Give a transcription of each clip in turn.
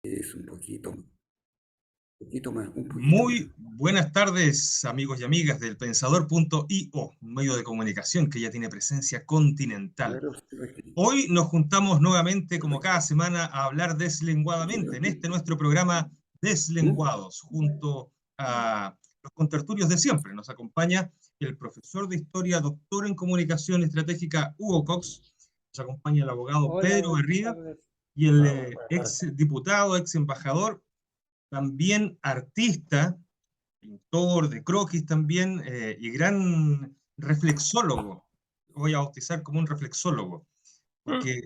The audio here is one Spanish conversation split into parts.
Es un poquito más, un poquito más. Muy buenas tardes, amigos y amigas del Pensador.io, un medio de comunicación que ya tiene presencia continental. Claro, sí, aquí. Hoy nos juntamos nuevamente, como cada Perfecto. semana, a hablar deslenguadamente en este nuestro programa ¿Mm? Deslenguados, junto a los contertulios de siempre. Nos acompaña el profesor de Historia, doctor en Comunicación Estratégica, Hugo Cox. Nos acompaña el abogado Hola, Pedro buenas Garriga tardes. y el Buenas ex tardes. diputado, ex embajador, también artista, pintor de croquis también, y gran reflexólogo. Lo voy a bautizar como un reflexólogo, porque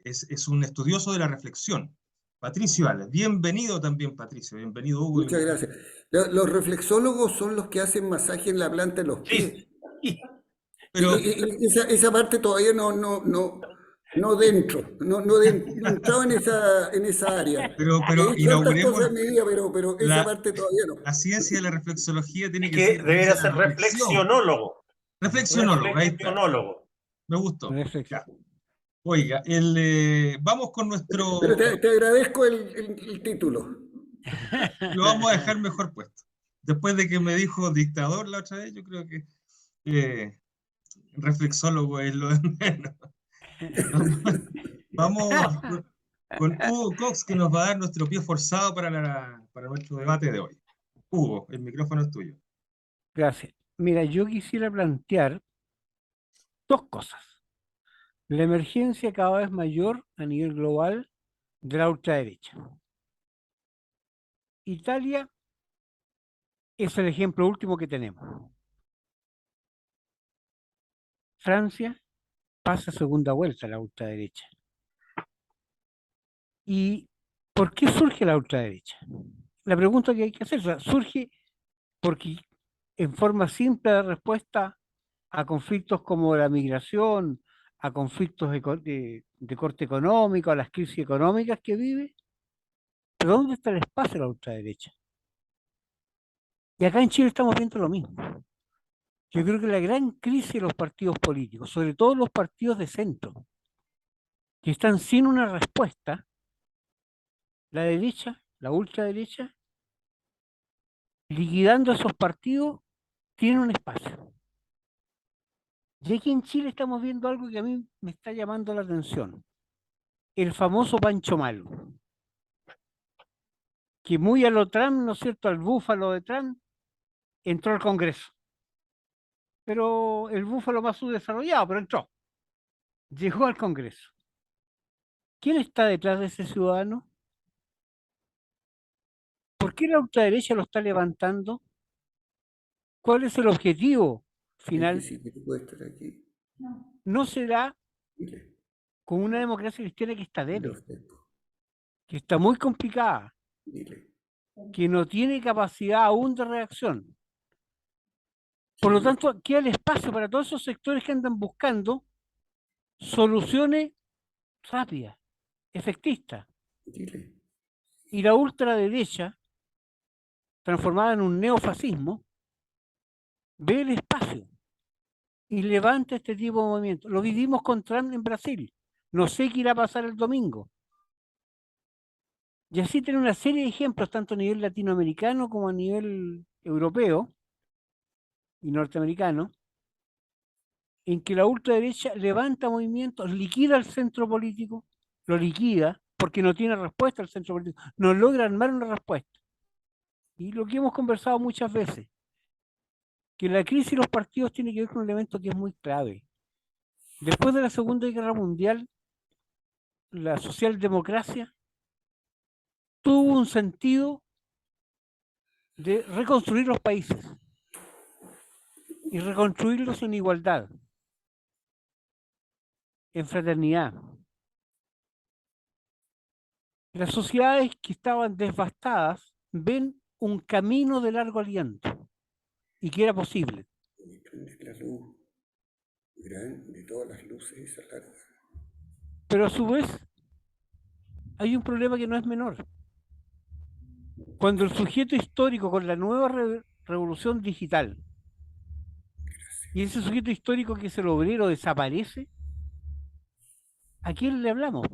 es un estudioso de la reflexión. Patricio Ales, bienvenido también, Patricio, bienvenido, Hugo, Muchas bienvenido. gracias. Los reflexólogos son los que hacen masaje en la planta de los Sí, pies. sí. Pero, Esa parte todavía no dentro, no he entrado en esa área. He pero hecho hartas inauguremos cosas en mi vida, pero esa la, parte todavía no. la ciencia de la reflexología, tiene Es que ser que la ciencia debería de la ser reflexión. reflexionólogo. Reflexionólogo, ahí está, Reflexionólogo. me gustó. Reflexión. Ya. Oiga, vamos con Pero nuestro. te agradezco el título. Lo vamos a dejar mejor puesto. Después de que me dijo dictador la otra vez, yo creo que eh, reflexólogo es lo de menos. Vamos, vamos con Hugo Cox, que nos va a dar nuestro pie forzado para nuestro debate de hoy. Hugo, el micrófono es tuyo. Gracias. Mira, yo quisiera plantear dos cosas. La emergencia cada vez mayor a nivel global de la ultraderecha. Italia es el ejemplo último que tenemos. Francia pasa segunda vuelta a la ultraderecha. ¿Y por qué surge la ultraderecha? La pregunta que hay que hacer, surge porque en forma simple de respuesta a conflictos como la migración, a conflictos de corte económico, a las crisis económicas que vive, ¿pero dónde está el espacio de la ultraderecha? Y acá en Chile estamos viendo lo mismo. Yo creo que la gran crisis de los partidos políticos, sobre todo los partidos de centro, que están sin una respuesta, la derecha, la ultraderecha, liquidando esos partidos, tiene un espacio. Y aquí en Chile estamos viendo algo que a mí me está llamando la atención. El famoso Pancho Malo, que muy a lo Trump, ¿no es cierto?, al búfalo de Trump, entró al Congreso. Pero el búfalo más subdesarrollado, pero entró, llegó al Congreso. ¿Quién está detrás de ese ciudadano? ¿Por qué la ultraderecha lo está levantando? ¿Cuál es el objetivo Es que final? sí, que tú puedes estar aquí. No se da Mire, con una democracia cristiana que está mire débil, usted, que está muy complicada, mire. que no tiene capacidad aún de reacción. Por lo Chile, tanto, queda el espacio para todos esos sectores que andan buscando soluciones rápidas, efectistas. Chile. Y la ultraderecha, transformada en un neofascismo, ve el espacio y levanta este tipo de movimientos. Lo vivimos con Trump en Brasil. No sé qué irá a pasar el domingo. Y así tiene una serie de ejemplos, tanto a nivel latinoamericano como a nivel europeo y norteamericano, en que la ultraderecha levanta movimientos, liquida al centro político, lo liquida porque no tiene respuesta al centro político, no logra armar una respuesta. Y lo que hemos conversado muchas veces, que la crisis de los partidos tiene que ver con un elemento que es muy clave. Después de la Segunda Guerra Mundial, la socialdemocracia tuvo un sentido de reconstruir los países y reconstruirlos en igualdad, en fraternidad. Las sociedades que estaban devastadas ven un camino de largo aliento y que era posible. Y prende la luz gran de todas las luces esa larga. Pero a su vez hay un problema que no es menor. Cuando el sujeto histórico con la nueva revolución digital y ese sujeto histórico que es el obrero desaparece, ¿a quién le hablamos?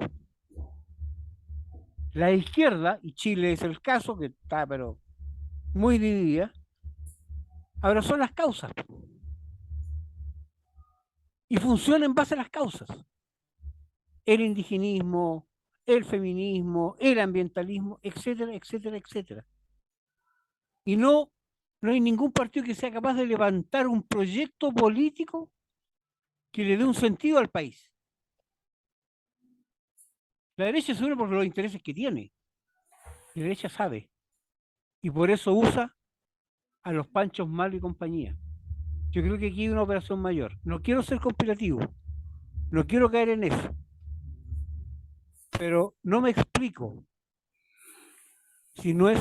La izquierda, y Chile es el caso, que está pero muy dividida, abrazó las causas y funciona en base a las causas. El indigenismo, el feminismo, el ambientalismo, etcétera, etcétera, etcétera. Y no hay ningún partido que sea capaz de levantar un proyecto político que le dé un sentido al país. La derecha se une por los intereses que tiene. La derecha sabe. Y por eso usa a los Panchos Malo y compañía. Yo creo que aquí hay una operación mayor. No quiero ser conspirativo. No quiero caer en eso. Pero no me explico si no es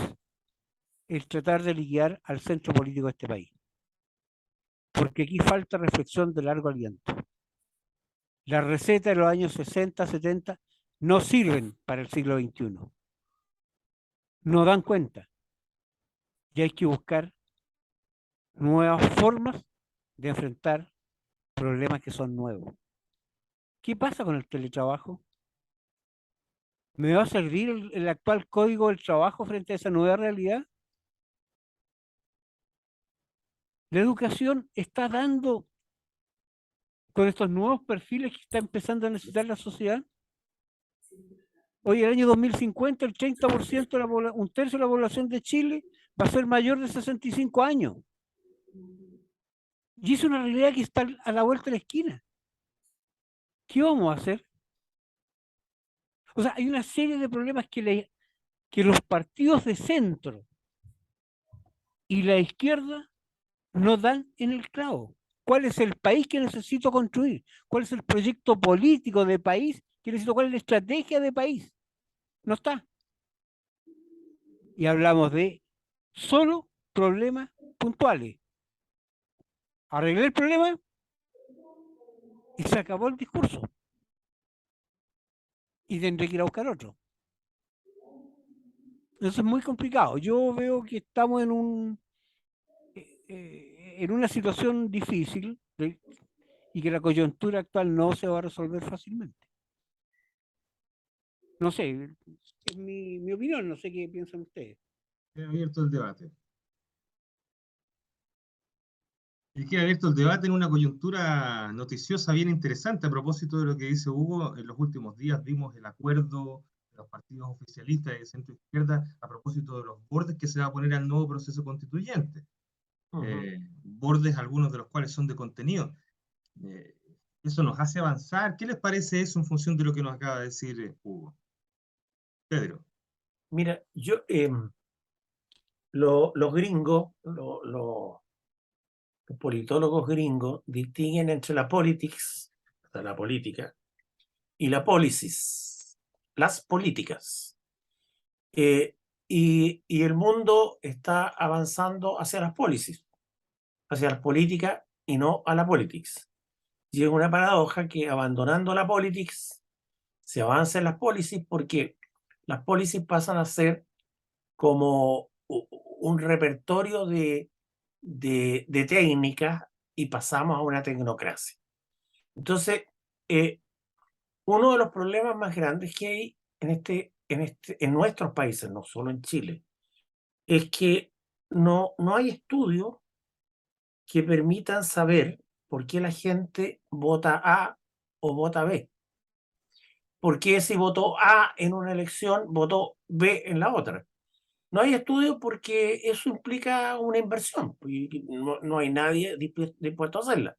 el tratar de liquidar al centro político de este país. Porque aquí falta reflexión de largo aliento. Las recetas de los años 60, 70 no sirven para el siglo XXI. No dan cuenta. Y hay que buscar nuevas formas de enfrentar problemas que son nuevos. ¿Qué pasa con el teletrabajo? ¿Me va a servir el actual código del trabajo frente a esa nueva realidad? La educación está dando con estos nuevos perfiles que está empezando a necesitar la sociedad. Hoy, el año 2050, el 30% de un tercio de la población de Chile va a ser mayor de 65 años. Y es una realidad que está a la vuelta de la esquina. ¿Qué vamos a hacer? O sea, hay una serie de problemas que los partidos de centro y la izquierda no dan en el clavo. ¿Cuál es el país que necesito construir? ¿Cuál es el proyecto político de país que necesito? ¿Cuál es la estrategia de país? No está. Y hablamos de solo problemas puntuales. Arreglé el problema y se acabó el discurso. Y tendré que ir a buscar otro. Eso es muy complicado. Yo veo que estamos en una situación difícil y que la coyuntura actual no se va a resolver fácilmente. No sé, es mi opinión, no sé qué piensan ustedes. Queda abierto el debate. Y queda abierto el debate en una coyuntura noticiosa bien interesante a propósito de lo que dice Hugo. En los últimos días vimos el acuerdo de los partidos oficialistas de centro izquierda a propósito de los bordes que se va a poner al nuevo proceso constituyente. Bordes, algunos de los cuales son de contenido. Eh, Eso nos hace avanzar. ¿Qué les parece eso en función de lo que nos acaba de decir Hugo? Pedro. Mira, los gringos, los politólogos gringos distinguen entre la politics, o sea, la política, y la policies, las políticas. Y el mundo está avanzando hacia las policies, hacia las políticas y no a la politics. Y es una paradoja que abandonando la politics se avanza en las policies porque las policies pasan a ser como un repertorio de técnicas y pasamos a una tecnocracia. Entonces, uno de los problemas más grandes que hay en nuestros países, no solo en Chile, es que no hay estudios que permitan saber por qué la gente vota A o vota B. ¿Por qué si votó A en una elección, votó B en la otra? No hay estudios porque eso implica una inversión y no hay nadie dispuesto a hacerla.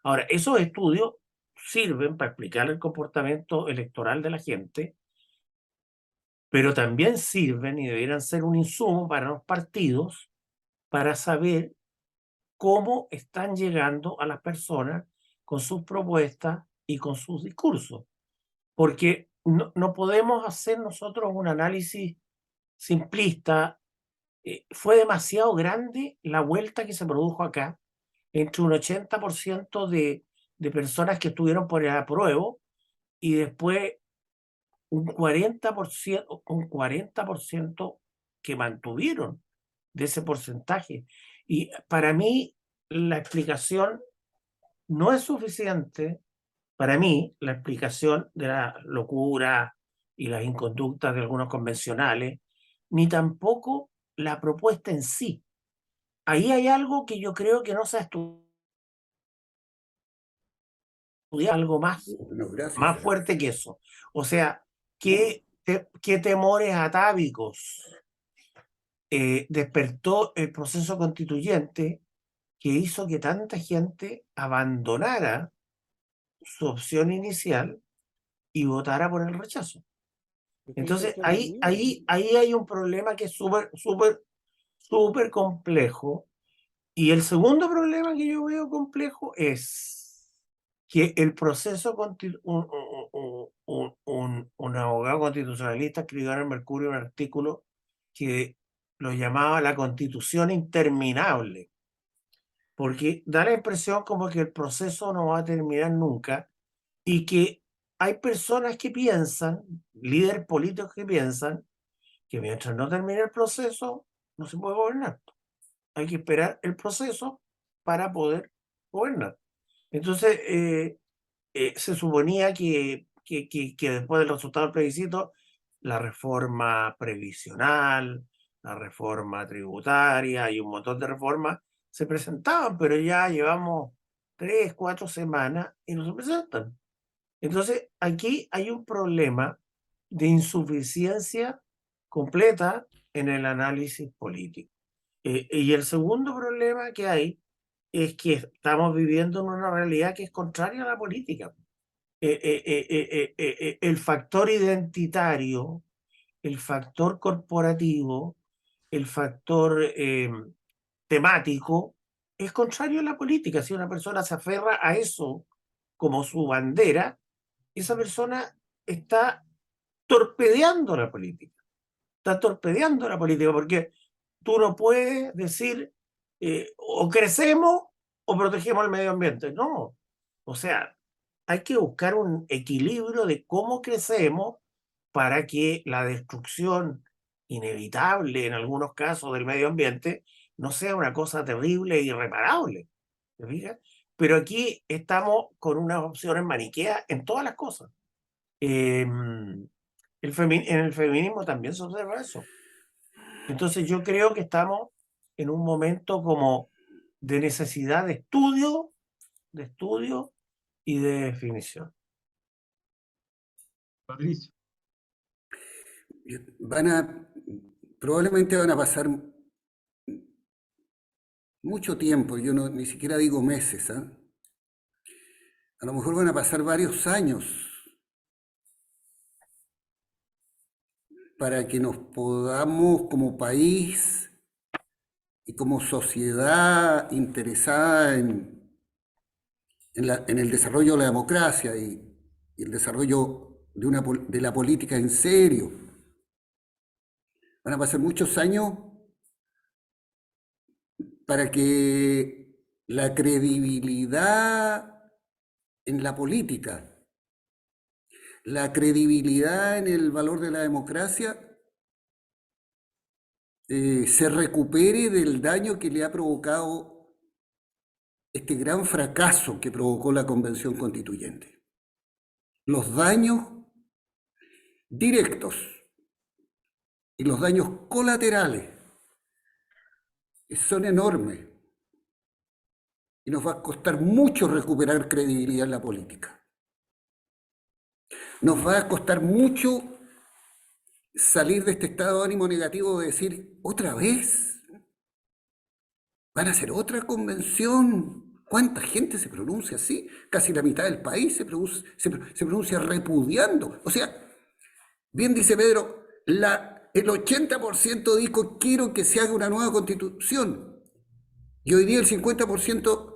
Ahora, esos estudios sirven para explicar el comportamiento electoral de la gente, pero también sirven y deberían ser un insumo para los partidos para saber cómo están llegando a las personas con sus propuestas y con sus discursos. Porque no podemos hacer nosotros un análisis simplista. Fue demasiado grande la vuelta que se produjo acá entre un 80% de personas que estuvieron por el apruebo y después un 40% que mantuvieron de ese porcentaje. Y para mí la explicación no es suficiente, para mí la explicación de la locura, y las inconductas de algunos convencionales, ni tampoco la propuesta en sí. Ahí hay algo que yo creo que no se ha estudiado, algo más, No, gracias. más fuerte que eso. O sea, ¿qué temores atávicos despertó el proceso constituyente que hizo que tanta gente abandonara su opción inicial y votara por el rechazo? Es que ahí Entonces, partió la ahí riñón. hay un problema que es súper complejo. Y el segundo problema que yo veo complejo es que el proceso, un abogado constitucionalista escribió en el Mercurio un artículo que lo llamaba la constitución interminable, porque da la impresión como que el proceso no va a terminar nunca y que hay personas que piensan, líderes políticos que piensan, que mientras no termine el proceso, no se puede gobernar. Hay que esperar el proceso para poder gobernar. Entonces, se suponía que después del resultado del plebiscito, la reforma previsional, la reforma tributaria y un montón de reformas se presentaban, pero ya llevamos 3, 4 semanas y no se presentan. Entonces, aquí hay un problema de insuficiencia completa en el análisis político. Y el segundo problema que hay es que estamos viviendo en una realidad que es contraria a la política. El factor identitario, el factor corporativo, el factor temático es contrario a la política. Si una persona se aferra a eso como su bandera, esa persona está torpedeando la política. Está torpedeando la política porque tú no puedes decir o crecemos o protegemos el medio ambiente. No. O sea, hay que buscar un equilibrio de cómo crecemos para que la destrucción inevitable en algunos casos del medio ambiente no sea una cosa terrible e irreparable. ¿Te fijas? Pero aquí estamos con unas opciones maniqueas en todas las cosas. En el feminismo también se observa eso. Entonces yo creo que estamos en un momento como de necesidad de estudio y de definición. Patricio. Probablemente van a pasar mucho tiempo, yo no, ni siquiera digo meses, ¿ah? A lo mejor van a pasar varios años para que nos podamos como país y como sociedad interesada en el desarrollo de la democracia y el desarrollo de la política en serio. Van a pasar muchos años para que la credibilidad en la política, la credibilidad en el valor de la democracia se recupere del daño que le ha provocado este gran fracaso que provocó la Convención Constituyente. Los daños directos y los daños colaterales son enormes y nos va a costar mucho recuperar credibilidad en la política. Nos va a costar mucho salir de este estado de ánimo negativo de decir, otra vez, van a hacer otra convención. ¿Cuánta gente se pronuncia así? Casi la mitad del país se pronuncia repudiando. O sea, bien dice Pedro, el 80% dijo quiero que se haga una nueva constitución. Y hoy día el 50%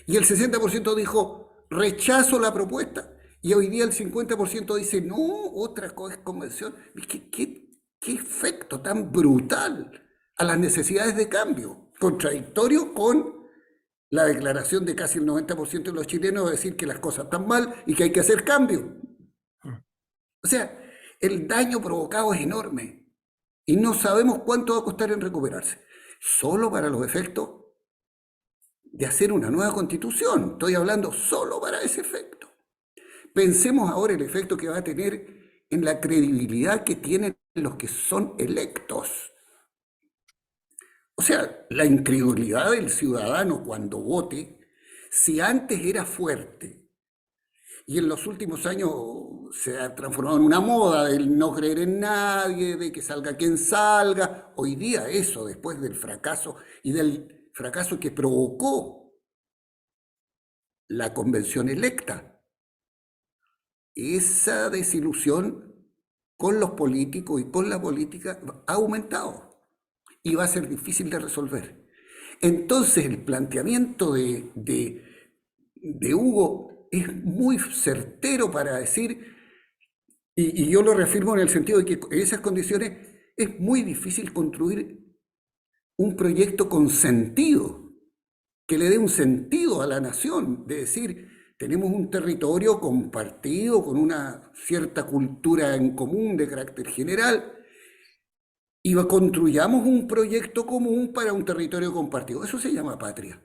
y el 60% dijo rechazo la propuesta. Y hoy día el 50% dice no, otra convención. ¿Qué efecto tan brutal a las necesidades de cambio? Contradictorio con la declaración de casi el 90% de los chilenos de decir que las cosas están mal y que hay que hacer cambio. O sea, el daño provocado es enorme y no sabemos cuánto va a costar en recuperarse. Solo para los efectos de hacer una nueva constitución. Estoy hablando solo para ese efecto. Pensemos ahora el efecto que va a tener en la credibilidad que tienen los que son electos. O sea, la incredulidad del ciudadano cuando vote, si antes era fuerte y en los últimos años se ha transformado en una moda del no creer en nadie, de que salga quien salga, hoy día eso, después del fracaso y del fracaso que provocó la convención electa, esa desilusión con los políticos y con la política ha aumentado y va a ser difícil de resolver. Entonces el planteamiento de Hugo es muy certero para decir, y yo lo reafirmo en el sentido de que en esas condiciones es muy difícil construir un proyecto con sentido, que le dé un sentido a la nación, de decir, tenemos un territorio compartido con una cierta cultura en común de carácter general, y construyamos un proyecto común para un territorio compartido. Eso se llama patria.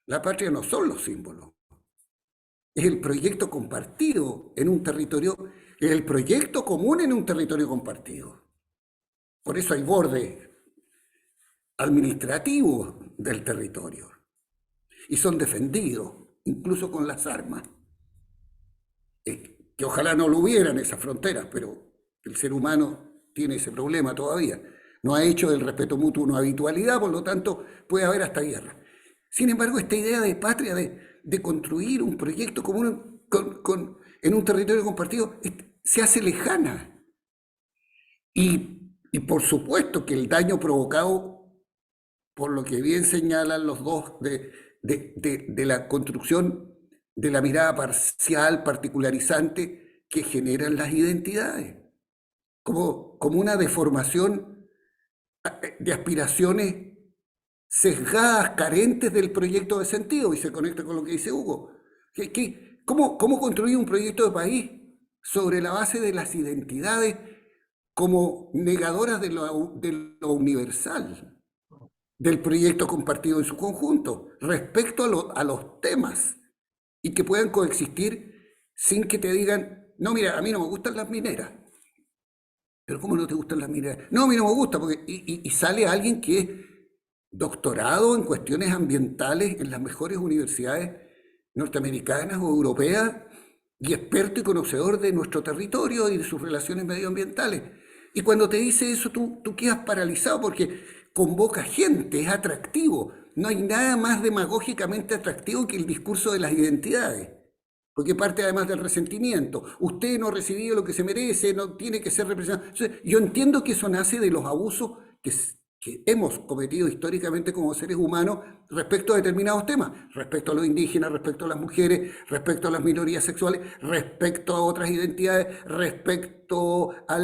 La patria no son los símbolos. Es el proyecto compartido en un territorio, es el proyecto común en un territorio compartido. Por eso hay bordes administrativos del territorio. Y son defendidos, incluso con las armas. Que ojalá no lo hubieran esas fronteras, pero el ser humano tiene ese problema todavía. No ha hecho del respeto mutuo una habitualidad, por lo tanto puede haber hasta guerra. Sin embargo, esta idea de patria, de construir un proyecto común en un territorio compartido, se hace lejana. Y por supuesto que el daño provocado, por lo que bien señalan los dos, de la construcción de la mirada parcial, particularizante, que generan las identidades, como una deformación de aspiraciones sesgadas, carentes del proyecto de sentido, y se conecta con lo que dice Hugo. ¿Cómo construir un proyecto de país sobre la base de las identidades como negadoras de lo universal, del proyecto compartido en su conjunto, respecto a los temas, y que puedan coexistir sin que te digan, no, mira, a mí no me gustan las mineras? ¿Pero cómo no te gustan las mineras? No, a mí no me gusta, porque y sale alguien que es doctorado en cuestiones ambientales en las mejores universidades norteamericanas o europeas, y experto y conocedor de nuestro territorio y de sus relaciones medioambientales. Y cuando te dice eso, tú quedas paralizado porque convoca gente, es atractivo. No hay nada más demagógicamente atractivo que el discurso de las identidades, porque parte además del resentimiento. Usted no ha recibido lo que se merece, no tiene que ser representado. Entonces, yo entiendo que eso nace de los abusos que hemos cometido históricamente como seres humanos respecto a determinados temas, respecto a los indígenas, respecto a las mujeres, respecto a las minorías sexuales, respecto a otras identidades, respecto a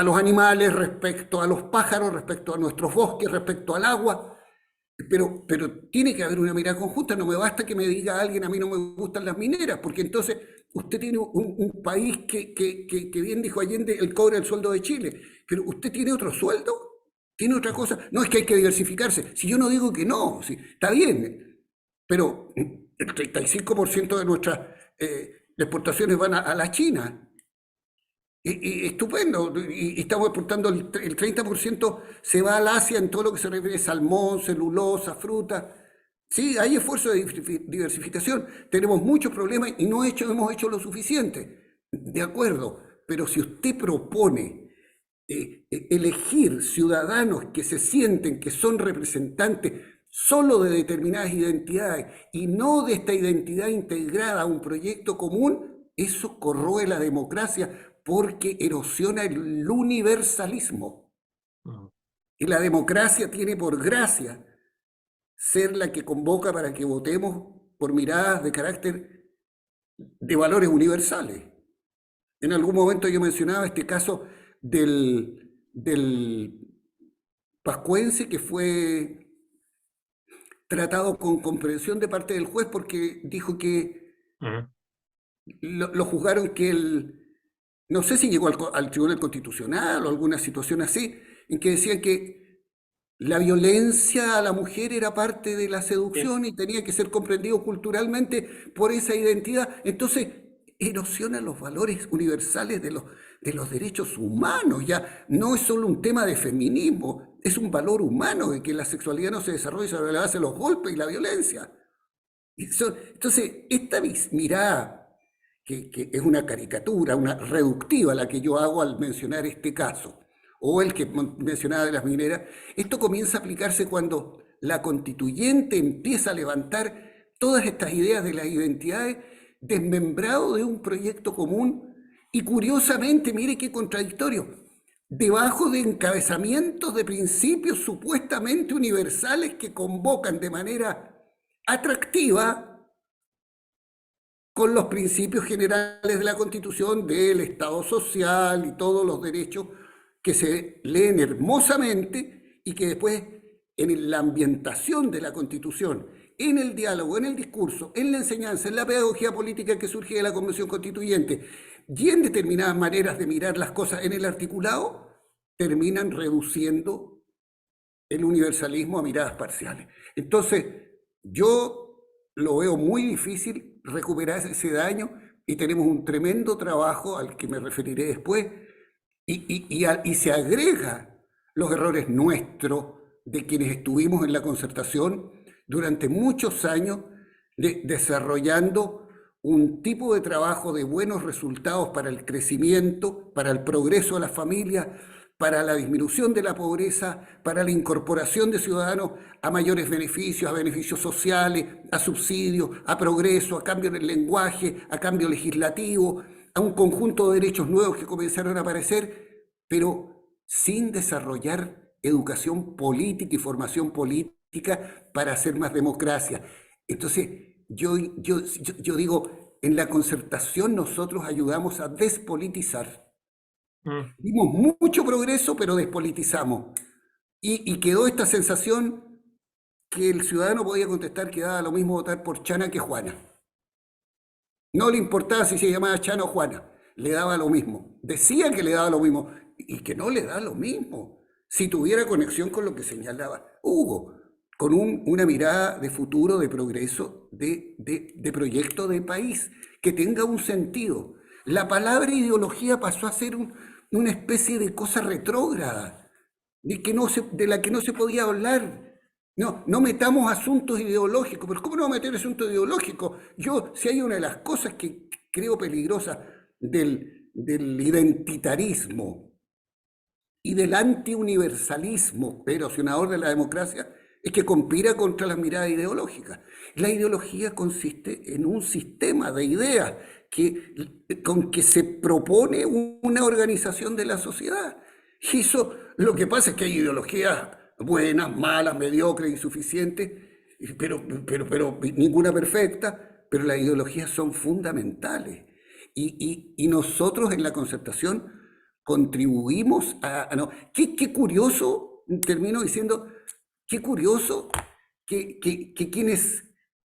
los animales, respecto a los pájaros, respecto a nuestros bosques, respecto al agua. Pero tiene que haber una mirada conjunta. No me basta que me diga alguien, a mí no me gustan las mineras, porque entonces usted tiene un país que bien dijo Allende, él cobra el sueldo de Chile, pero usted tiene otro sueldo, tiene otra cosa. No, es que hay que diversificarse. Si yo no digo que no, si, está bien, pero el 35% de nuestras exportaciones van a la China. Estupendo, y estamos exportando el 30% se va al Asia en todo lo que se refiere a salmón, celulosa, fruta. Sí, hay esfuerzo de diversificación, tenemos muchos problemas y no hemos hecho lo suficiente, de acuerdo, pero si usted propone elegir ciudadanos que se sienten que son representantes solo de determinadas identidades y no de esta identidad integrada a un proyecto común, eso corroe la democracia, porque erosiona el universalismo. Y la democracia tiene por gracia ser la que convoca para que votemos por miradas de carácter de valores universales. En algún momento yo mencionaba este caso del pascuense que fue tratado con comprensión de parte del juez porque dijo que lo juzgaron que no sé si llegó al Tribunal Constitucional o alguna situación así, en que decían que la violencia a la mujer era parte de la seducción y tenía que ser comprendido culturalmente por esa identidad. Entonces, erosiona los valores universales de los derechos humanos. Ya no es solo un tema de feminismo, es un valor humano de que la sexualidad no se desarrolle sobre la base de los golpes y la violencia. Entonces, esta mirada, que es una caricatura, una reductiva la que yo hago al mencionar este caso, o el que mencionaba de las mineras, esto comienza a aplicarse cuando la constituyente empieza a levantar todas estas ideas de las identidades desmembrado de un proyecto común y curiosamente, mire qué contradictorio, debajo de encabezamientos de principios supuestamente universales que convocan de manera atractiva con los principios generales de la Constitución del Estado social y todos los derechos que se leen hermosamente y que después en la ambientación de la Constitución, en el diálogo, en el discurso, en la enseñanza, en la pedagogía política que surge de la Convención Constituyente y en determinadas maneras de mirar las cosas en el articulado, terminan reduciendo el universalismo a miradas parciales. Entonces, yo lo veo muy difícil recuperar ese daño y tenemos un tremendo trabajo al que me referiré después y se agrega los errores nuestros de quienes estuvimos en la concertación durante muchos años desarrollando un tipo de trabajo de buenos resultados para el crecimiento, para el progreso de las familias, para la disminución de la pobreza, para la incorporación de ciudadanos a mayores beneficios, a beneficios sociales, a subsidios, a progreso, a cambio en el lenguaje, a cambio legislativo, a un conjunto de derechos nuevos que comenzaron a aparecer, pero sin desarrollar educación política y formación política para hacer más democracia. Entonces, yo digo, en la concertación nosotros ayudamos a despolitizar. Vimos mucho progreso, pero despolitizamos. Y quedó esta sensación que el ciudadano podía contestar que daba lo mismo votar por Chana que Juana. No le importaba si se llamaba Chana o Juana, le daba lo mismo. Decía que le daba lo mismo y que no le da lo mismo si tuviera conexión con lo que señalaba Hugo, con una mirada de futuro, de progreso, de proyecto de país, que tenga un sentido. La palabra ideología pasó a ser una especie de cosa retrógrada, de la que no se podía hablar. No metamos asuntos ideológicos, pero ¿cómo no meter asuntos ideológicos? Si hay una de las cosas que creo peligrosas del identitarismo y del antiuniversalismo erosionador de la democracia, es que conspira contra las miradas ideológicas. La ideología consiste en un sistema de ideas con que se propone una organización de la sociedad. Y eso, lo que pasa es que hay ideologías buenas, malas, mediocres, insuficientes, pero ninguna perfecta, pero las ideologías son fundamentales. Y nosotros en la concertación contribuimos no. Qué curioso, termino diciendo, qué curioso que quienes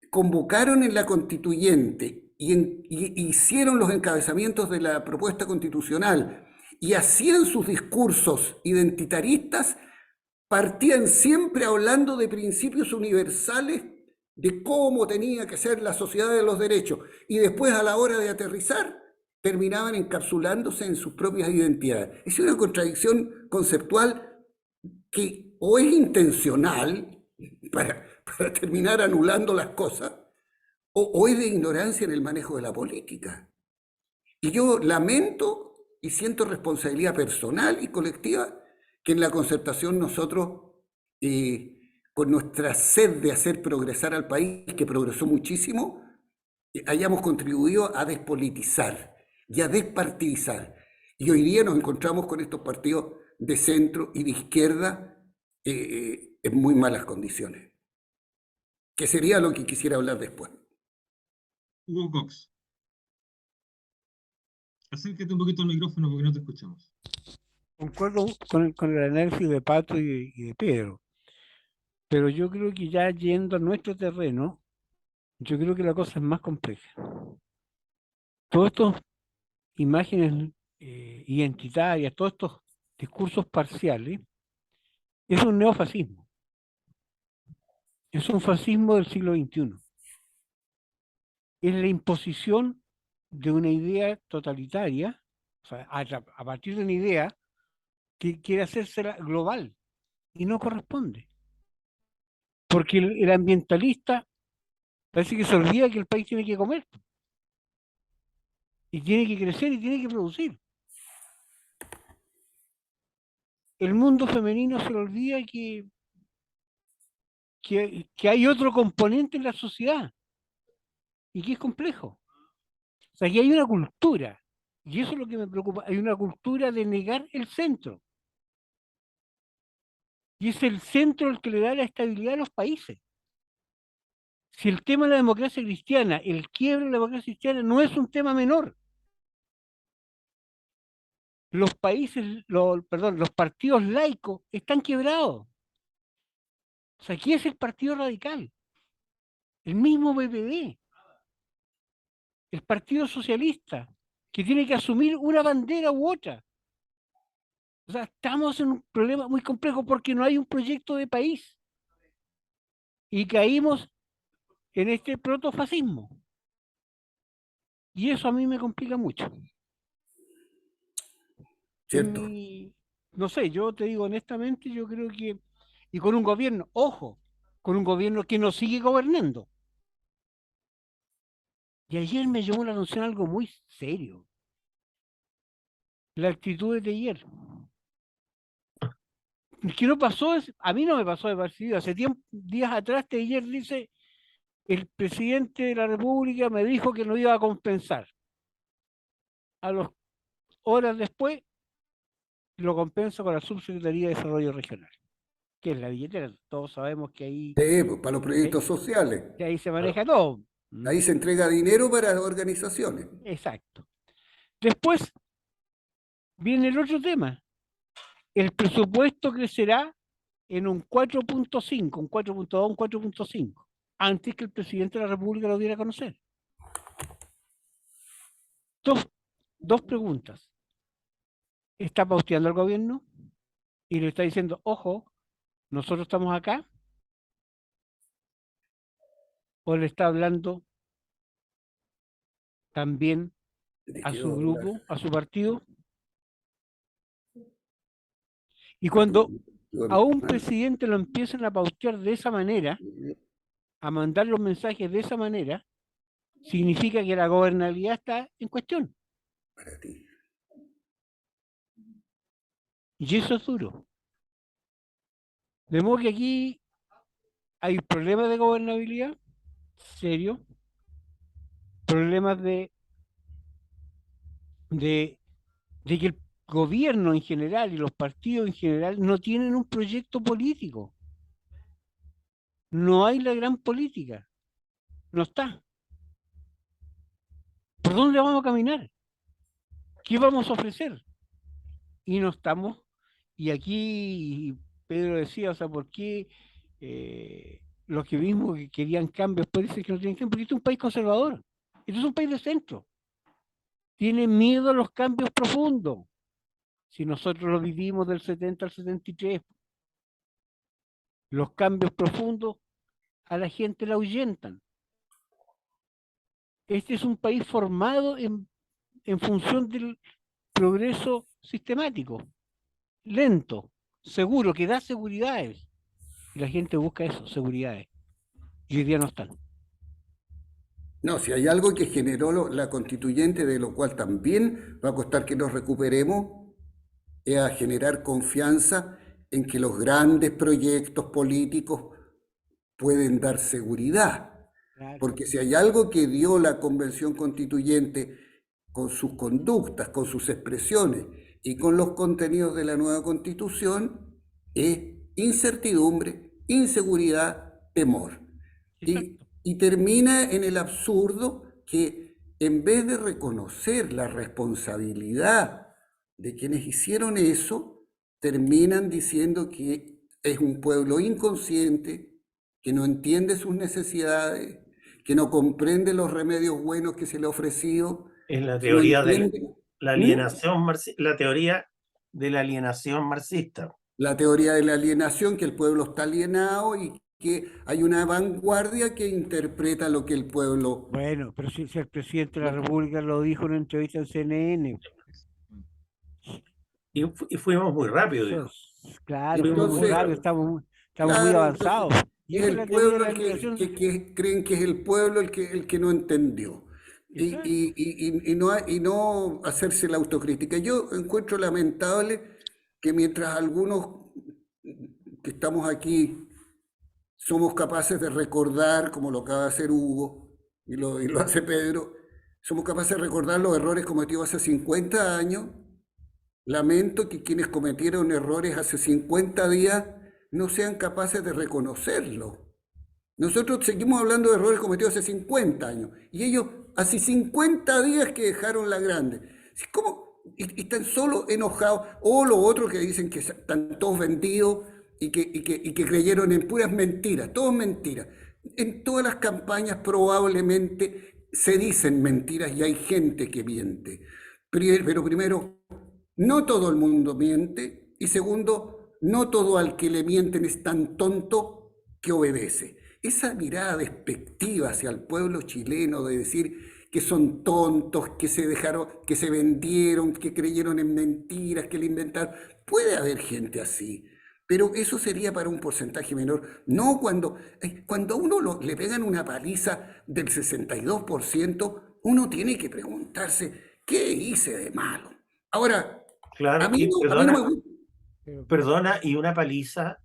convocaron en la constituyente y hicieron los encabezamientos de la propuesta constitucional y hacían sus discursos identitaristas, partían siempre hablando de principios universales, de cómo tenía que ser la sociedad de los derechos, y después a la hora de aterrizar terminaban encapsulándose en sus propias identidades. Es una contradicción conceptual que o es intencional para terminar anulando las cosas, o es de ignorancia en el manejo de la política. Y yo lamento y siento responsabilidad personal y colectiva que en la concertación nosotros, con nuestra sed de hacer progresar al país, que progresó muchísimo, hayamos contribuido a despolitizar y a despartidizar. Y hoy día nos encontramos con estos partidos de centro y de izquierda en muy malas condiciones, que sería lo que quisiera hablar después. Hugo Cox, acércate un poquito al micrófono porque no te escuchamos. Concuerdo con el análisis de Pato y de Pedro, pero yo creo que ya yendo a nuestro terreno, yo creo que la cosa es más compleja. Todas estas imágenes identitarias, todos estos discursos parciales, es un neofascismo. Es un fascismo del siglo XXI. Es la imposición de una idea totalitaria, o sea, a partir de una idea que quiere hacérsela global y no corresponde. Porque el ambientalista parece que se olvida que el país tiene que comer y tiene que crecer y tiene que producir. El mundo femenino se le olvida que hay otro componente en la sociedad y que es complejo. O sea, que hay una cultura, y eso es lo que me preocupa, hay una cultura de negar el centro. Y es el centro el que le da la estabilidad a los países. Si el tema de la democracia cristiana, el quiebre de la democracia cristiana no es un tema menor. Los países, perdón, los partidos laicos están quebrados. O sea, aquí es el Partido Radical, el mismo BPD, el Partido Socialista, que tiene que asumir una bandera u otra. O sea, estamos en un problema muy complejo porque no hay un proyecto de país. Y caímos en este protofascismo. Y eso a mí me complica mucho. ¿Cierto? No sé, yo te digo honestamente, yo creo que, y con un gobierno, ojo, con un gobierno que no sigue gobernando. Y ayer me llamó la atención algo muy serio, la actitud de ayer. Que no pasó, a mí no me pasó de percibido. Hace días atrás, ayer dice, el presidente de la República me dijo que no iba a compensar. A las horas después, lo compenso con la Subsecretaría de Desarrollo Regional, que es la billetera. Todos sabemos Sí, pues, para los que, proyectos sociales. que ahí se Claro. maneja todo. ¿Mm? Ahí se entrega dinero para organizaciones. Exacto. Después viene el otro tema. El presupuesto crecerá en un 4.5, un 4.2, un 4.5, antes que el presidente de la República lo diera a conocer. Dos preguntas. ¿Está pauteando el gobierno? Y le está diciendo, ojo, nosotros estamos acá. ¿O le está hablando también Te a su quiero hablar. grupo, a su partido? Y cuando a un presidente lo empiezan a pautear de esa manera, a mandar los mensajes de esa manera, significa que la gobernabilidad está en cuestión. Para ti. Y eso es duro. De modo que aquí hay problemas de gobernabilidad, serio, problemas de, de que el gobierno en general y los partidos en general no tienen un proyecto político. No hay la gran política. No está. ¿Por dónde vamos a caminar? ¿Qué vamos a ofrecer? Y no estamos. Y aquí Pedro decía, o sea, ¿por qué los que mismos que querían cambios parece que no tienen cambios? Porque este es un país conservador. Este es un país de centro. Tiene miedo a los cambios profundos. Si nosotros lo vivimos del 70 al 73, los cambios profundos a la gente la ahuyentan. Este es un país formado en función del progreso sistemático, lento, seguro, que da seguridades. Y la gente busca eso, seguridades. Y hoy día no están. No, si hay algo que generó la constituyente, de lo cual también va a costar que nos recuperemos, es a generar confianza en que los grandes proyectos políticos pueden dar seguridad. Claro. Porque si hay algo que dio la Convención Constituyente con sus conductas, con sus expresiones y con los contenidos de la nueva Constitución, es incertidumbre, inseguridad, temor. Exacto. Y termina en el absurdo que en vez de reconocer la responsabilidad de quienes hicieron eso, terminan diciendo que es un pueblo inconsciente, que no entiende sus necesidades, que no comprende los remedios buenos que se le ha ofrecido, Es la que no teoría de entiende la alienación la teoría de la alienación marxista. la teoría de la alienación, que el pueblo está alienado y que hay una vanguardia que interpreta lo que el pueblo... Bueno, pero si el presidente de la República lo dijo en una entrevista en CNN, Y fuimos muy rápido, dijo. claro, fuimos muy Entonces, rápido, estamos muy claro, entonces avanzados. Y es esa es el la teoría de pueblo la el liberación. que creen que es el pueblo el que no entendió. Exacto. Y no hacerse la autocrítica. Yo encuentro lamentable que mientras algunos que estamos aquí somos capaces de recordar, como lo acaba de hacer Hugo y lo hace Pedro, somos capaces de recordar los errores cometidos hace 50 años. Lamento que quienes cometieron errores hace 50 días no sean capaces de reconocerlo. Nosotros seguimos hablando de errores cometidos hace 50 años y ellos hace 50 días que dejaron la grande. ¿Cómo? Y están solo enojados. O los otros que dicen que están todos vendidos y que creyeron en puras mentiras, todo mentiras. En todas las campañas probablemente se dicen mentiras y hay gente que miente. Pero primero, no todo el mundo miente y segundo, no todo al que le mienten es tan tonto que obedece. Esa mirada despectiva hacia el pueblo chileno de decir que son tontos, que se dejaron, que se vendieron, que creyeron en mentiras, que le inventaron. Puede haber gente así, pero eso sería para un porcentaje menor. No cuando a uno le pegan una paliza del 62%, uno tiene que preguntarse, ¿qué hice de malo? Ahora, Claro, y a mí no me gusta. perdona, y una paliza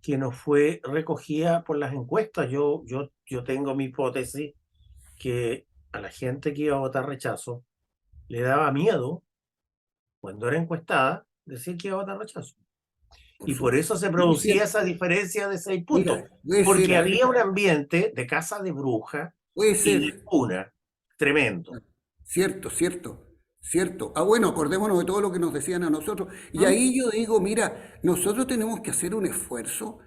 que no fue recogida por las encuestas. Yo tengo mi hipótesis que a la gente que iba a votar rechazo le daba miedo, cuando era encuestada, decir que iba a votar rechazo. Por Y por eso se supuesto. producía esa diferencia de 6 puntos. Mira, puede Porque ser, había un ambiente de casa de bruja puede y de ser. cuna tremendo. Cierto, cierto, cierto. Ah, bueno, acordémonos de todo lo que nos decían a nosotros. Y ¿Mm? ahí yo digo, mira, nosotros tenemos que hacer un esfuerzo,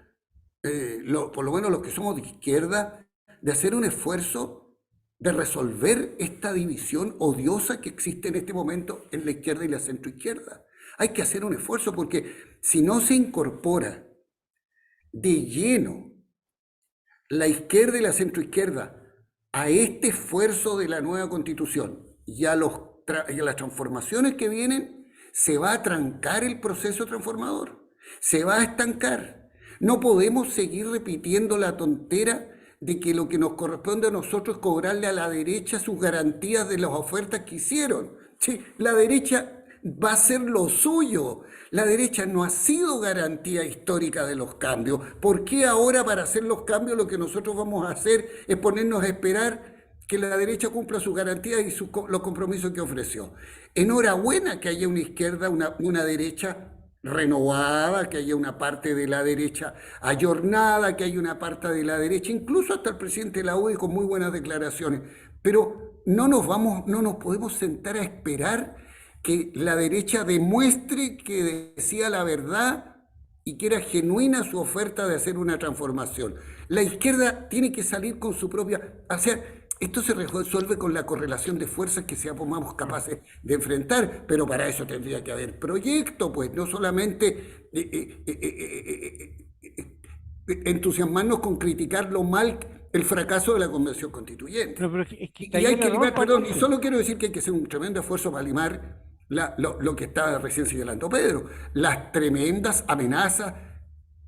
por lo menos los que somos de izquierda, de hacer un esfuerzo de resolver esta división odiosa que existe en este momento en la izquierda y la centroizquierda. Hay que hacer un esfuerzo porque si no se incorpora de lleno la izquierda y la centroizquierda a este esfuerzo de la nueva constitución y a las transformaciones que vienen, se va a trancar el proceso transformador, se va a estancar. No podemos seguir repitiendo la tontera de que lo que nos corresponde a nosotros es cobrarle a la derecha sus garantías de las ofertas que hicieron. Sí, la derecha va a hacer lo suyo. La derecha no ha sido garantía histórica de los cambios. ¿Por qué ahora para hacer los cambios lo que nosotros vamos a hacer es ponernos a esperar que la derecha cumpla sus garantías y los compromisos que ofreció? Enhorabuena que haya una izquierda, una derecha renovada, que haya una parte de la derecha ayornada, que haya una parte de la derecha, incluso hasta el presidente de la UDI con muy buenas declaraciones. Pero no nos podemos sentar a esperar que la derecha demuestre que decía la verdad y que era genuina su oferta de hacer una transformación. La izquierda tiene que salir con su propia... O sea, esto se resuelve con la correlación de fuerzas que seamos capaces de enfrentar, pero para eso tendría que haber proyecto, pues no solamente entusiasmarnos con criticar lo mal, el fracaso de la Convención Constituyente. Pero es que Y ahí hay el que error, limar, perdón, y Patricio. solo quiero decir que hay que hacer un tremendo esfuerzo para limar lo que estaba recién señalando Pedro, las tremendas amenazas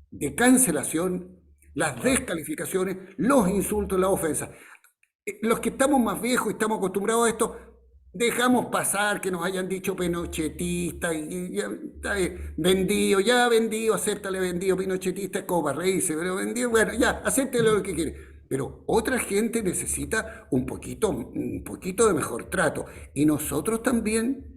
de cancelación, las descalificaciones, los insultos, las ofensas. Los que estamos más viejos y estamos acostumbrados a esto, dejamos pasar que nos hayan dicho pinochetista, y ya, está bien, vendido, ya vendido, acéptale vendido, pinochetista, es como para reírse, pero vendido, bueno, ya, acéptale lo que quiere. Pero otra gente necesita un poquito de mejor trato. Y nosotros también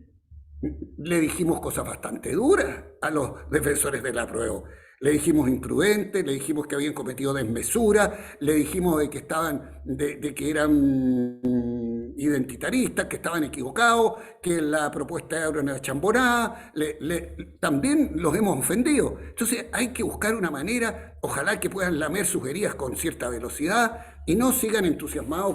le dijimos cosas bastante duras a los defensores del apruebo. Le dijimos imprudentes, le dijimos que habían cometido desmesura, le dijimos de que de que eran identitaristas, que estaban equivocados, que la propuesta era una chambonada, también los hemos ofendido. Entonces hay que buscar una manera, ojalá que puedan lamer sus heridas con cierta velocidad y no sigan entusiasmados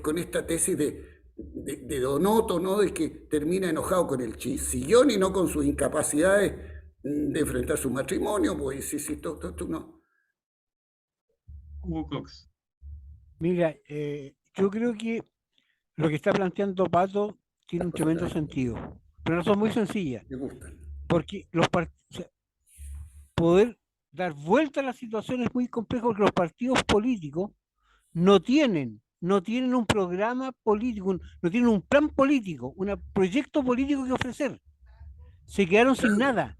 con esta tesis de Donoto, ¿no? De que termina enojado con el sillón y no con sus incapacidades de enfrentar su matrimonio, pues sí, no. Hugo Cox. Mira, yo creo que lo que está planteando Pato tiene Las un cosas tremendo también sentido, pero son muy sencillas, me gustan. porque o sea, poder dar vuelta a la situación es muy complejo porque los partidos políticos no tienen un programa político, no tienen un plan político, un proyecto político que ofrecer. Se quedaron sin Claro, nada.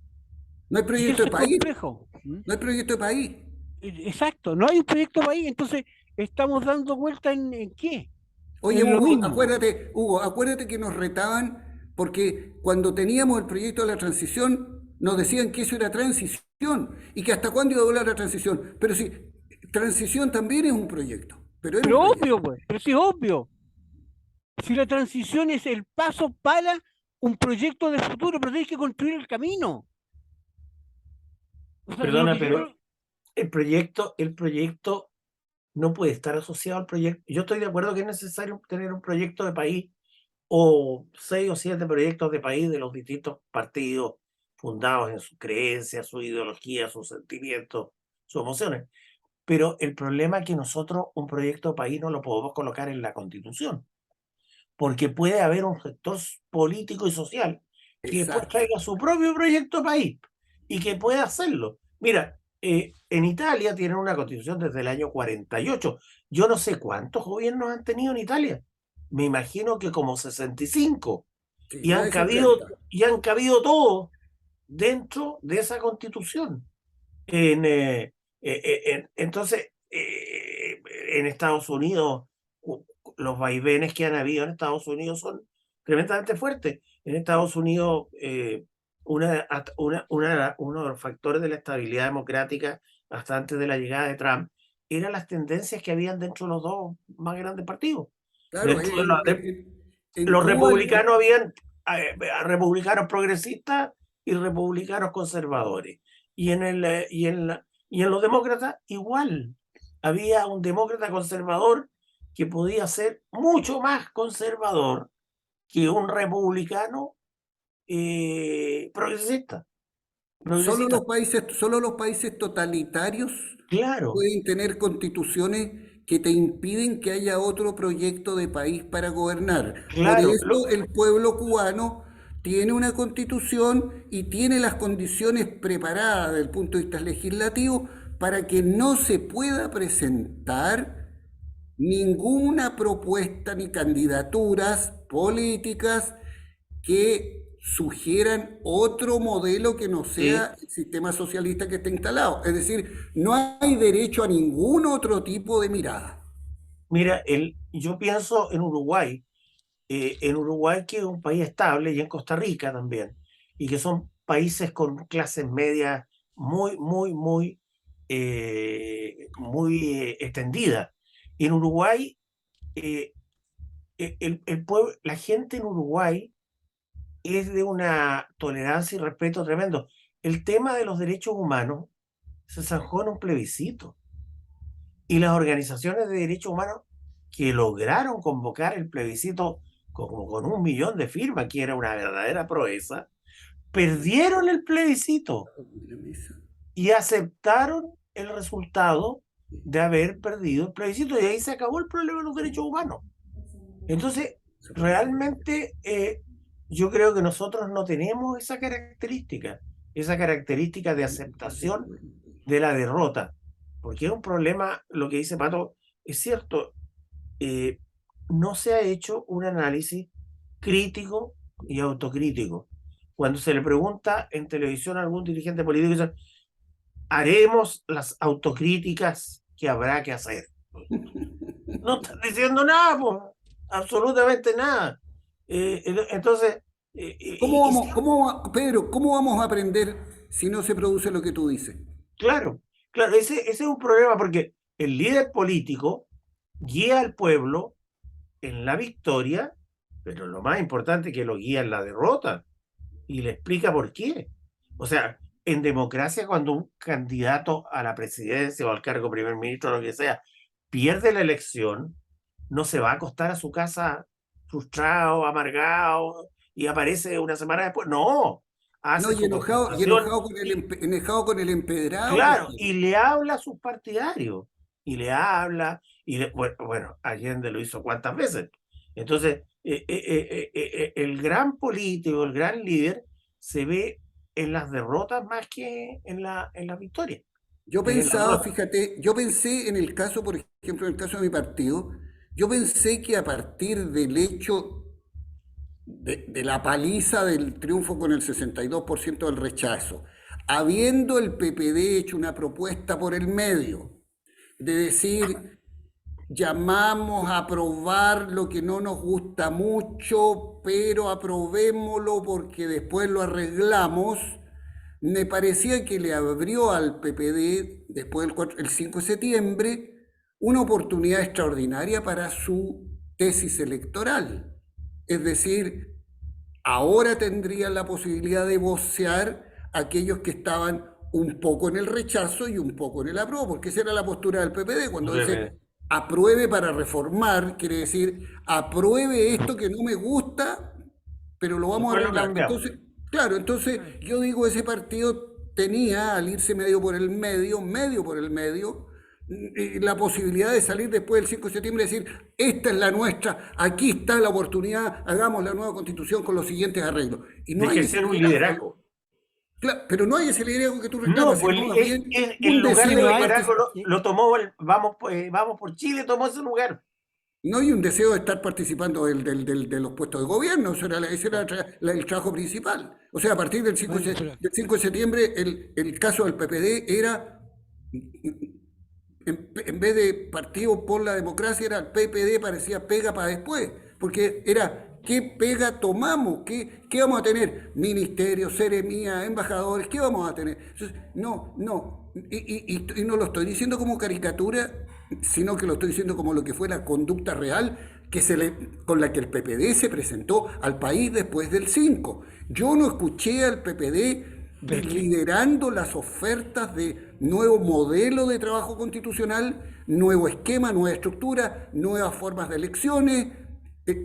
no hay Y proyecto eso de es país, complejo. no hay proyecto de país. Exacto, no hay un proyecto país, entonces estamos dando vuelta en qué, Oye, en lo mismo. Hugo, acuérdate que nos retaban porque cuando teníamos el proyecto de la transición nos decían que eso era transición y que hasta cuándo iba a durar la transición. Pero sí, transición también es un proyecto, pero era un Pero proyecto. obvio, pues, pero sí es obvio. Si la transición es el paso para un proyecto de futuro, pero tienes que construir el camino. O sea, lo Perdona, que yo, pero el proyecto no puede estar asociado al proyecto. Yo estoy de acuerdo que es necesario tener un proyecto de país o 6 o 7 proyectos de país de los distintos partidos fundados en sus creencias, su ideología, sus sentimientos, sus emociones. Pero el problema es que nosotros un proyecto de país no lo podemos colocar en la Constitución, porque puede haber un sector político y social que después Exacto. traiga su propio proyecto de país y que pueda hacerlo. Mira, en Italia tienen una constitución desde el año 48. Yo no sé cuántos gobiernos han tenido en Italia. Me imagino que como 65. Sí, Y más han de cabido, 50. y han cabido todos dentro de esa constitución. Entonces, en Estados Unidos, los vaivenes que han habido en Estados Unidos son tremendamente fuertes. En Estados Unidos, uno de los factores de la estabilidad democrática hasta antes de la llegada de Trump eran las tendencias que habían dentro de los dos más grandes partidos. Claro, Dentro de en los Cuba, republicanos habían republicanos progresistas y republicanos conservadores. Y en los demócratas igual. Había un demócrata conservador que podía ser mucho más conservador que un republicano progresista. Progresista. solo los países totalitarios Claro, pueden tener constituciones que te impiden que haya otro proyecto de país para gobernar. Por claro. eso el pueblo cubano tiene una constitución y tiene las condiciones preparadas desde el punto de vista legislativo para que no se pueda presentar ninguna propuesta ni candidaturas políticas que sugieran otro modelo que no Sí. sea el sistema socialista que está instalado. Es decir, no hay derecho a ningún otro tipo de mirada. Mira, yo pienso en Uruguay que es un país estable y en Costa Rica también, y que son países con clases medias muy, muy, muy, muy extendidas. En Uruguay, eh, la gente en Uruguay es de una tolerancia y respeto tremendo. El tema de los derechos humanos se zanjó en un plebiscito y las organizaciones de derechos humanos que lograron convocar el plebiscito como con 1 millón de firmas, que era una verdadera proeza, perdieron el plebiscito y aceptaron el resultado de haber perdido el plebiscito y ahí se acabó el problema de los derechos humanos. Entonces, realmente yo creo que nosotros no tenemos esa característica de aceptación de la derrota, porque es un problema, lo que dice Pato, es cierto, eh, no se ha hecho un análisis crítico y autocrítico. Cuando se le pregunta en televisión a algún dirigente político, dice, haremos las autocríticas que habrá que hacer. No están diciendo nada, pues, absolutamente nada. Entonces, Pedro, cómo vamos a aprender si no se produce lo que tú dices? claro, claro, ese es un problema porque el líder político guía al pueblo en la victoria, pero lo más importante es que lo guía en la derrota y le explica por qué. O sea, en democracia, cuando un candidato a la presidencia o al cargo de primer ministro o lo que sea pierde la elección, no se va a acostar a su casa frustrado, amargado y aparece una semana después. No, No, hace y su enojado, concentración enojado con el empedrado que claro, está. y le habla a sus partidarios y le habla, bueno, Allende lo hizo cuántas veces. Entonces, el gran político, el gran líder, se ve en las derrotas más que en la victoria. Yo En la pensaba, derrota. fíjate, yo pensé en el caso, por ejemplo, en el caso de mi partido, yo pensé que a partir del hecho de la paliza del triunfo con el 62% del rechazo, habiendo el PPD hecho una propuesta por el medio, de decir, llamamos a aprobar lo que no nos gusta mucho, pero aprobémoslo porque después lo arreglamos, me parecía que le abrió al PPD, después el 5 de septiembre, una oportunidad extraordinaria para su tesis electoral. Es decir, ahora tendrían la posibilidad de vocear a aquellos que estaban un poco en el rechazo y un poco en el apruebo, porque esa era la postura del PPD cuando dice apruebe para reformar, quiere decir apruebe esto que no me gusta, pero lo vamos a Después lo arreglar. cambiamos. Entonces, claro, entonces yo digo, ese partido tenía, al irse medio por el medio, la posibilidad de salir después del 5 de septiembre y decir, esta es la nuestra, aquí está la oportunidad, hagamos la nueva constitución con los siguientes arreglos. Y no De hay ejercer un liderazgo. Claro, pero no hay ese liderazgo que tú No, reclamas, pues sino más bien el un lugar de deseo de liderazgo participar. lo tomó, vamos por Chile, tomó ese lugar. No hay un deseo de estar participando de los puestos de gobierno, ese era el trabajo principal. O sea, a partir del 5 Bueno, pero del 5 de septiembre, el caso del PPD era, en vez de Partido por la Democracia, era el PPD, parecía pega para después, porque era, ¿qué pega tomamos? ¿Qué vamos a tener? Ministerios, seremías, embajadores, ¿qué vamos a tener? Entonces, no, y no lo estoy diciendo como caricatura, sino que lo estoy diciendo como lo que fue la conducta real con la que el PPD se presentó al país después del 5. Yo no escuché al PPD liderando las ofertas de nuevo modelo de trabajo constitucional, nuevo esquema, nueva estructura, nuevas formas de elecciones.